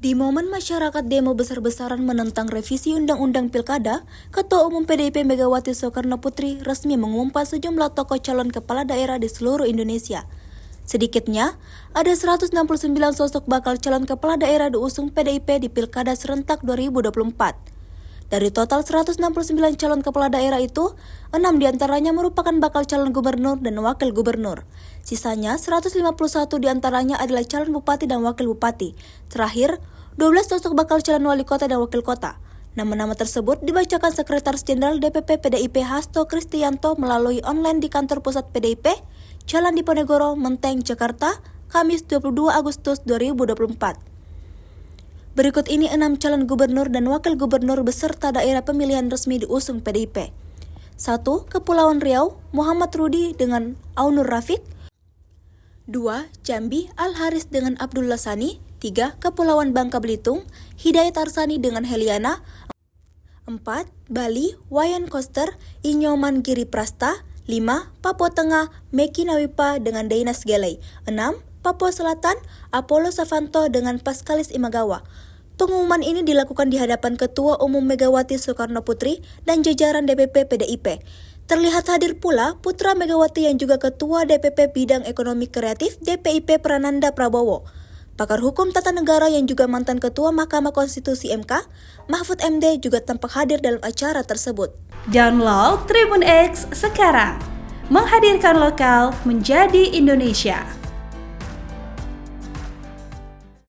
Di momen masyarakat demo besar-besaran menentang revisi Undang-Undang Pilkada, Ketua Umum PDIP Megawati Soekarno Putri resmi mengumumkan sejumlah tokoh calon kepala daerah di seluruh Indonesia. Sedikitnya, ada 169 sosok bakal calon kepala daerah diusung PDIP di Pilkada serentak 2024. Dari total 169 calon kepala daerah itu, 6 diantaranya merupakan bakal calon gubernur dan wakil gubernur. Sisanya 151 diantaranya adalah calon bupati dan wakil bupati. Terakhir, 12 sosok bakal calon wali kota dan wakil kota. Nama-nama tersebut dibacakan Sekretaris Jenderal DPP PDIP Hasto Kristianto melalui online di kantor pusat PDIP, Jalan Diponegoro, Menteng, Jakarta, Kamis 22 Agustus 2024. Berikut ini 6 calon gubernur dan wakil gubernur beserta daerah pemilihan resmi diusung PDIP. 1. Kepulauan Riau, Muhammad Rudi dengan Aunur Rafiq. 2. Jambi, Al-Haris dengan Abdullah Sani. 3. Kepulauan Bangka Belitung, Hidayat Arsani dengan Heliana. 4. Bali, Wayan Koster, Inyoman Giri Prasta. 5. Papua Tengah, Meki Nawipa dengan Dainas Gelei. 6. Papua Selatan, Apollo Savanto dengan Paskalis Imagawa. Pengumuman ini dilakukan di hadapan Ketua Umum Megawati Soekarno Putri dan jajaran DPP PDIP. Terlihat hadir pula putra Megawati yang juga Ketua DPP Bidang Ekonomi Kreatif DPIP Prananda Prabowo. Pakar Hukum Tata Negara yang juga mantan Ketua Mahkamah Konstitusi MK, Mahfud MD juga tampak hadir dalam acara tersebut. Download Tribun X sekarang, menghadirkan lokal menjadi Indonesia.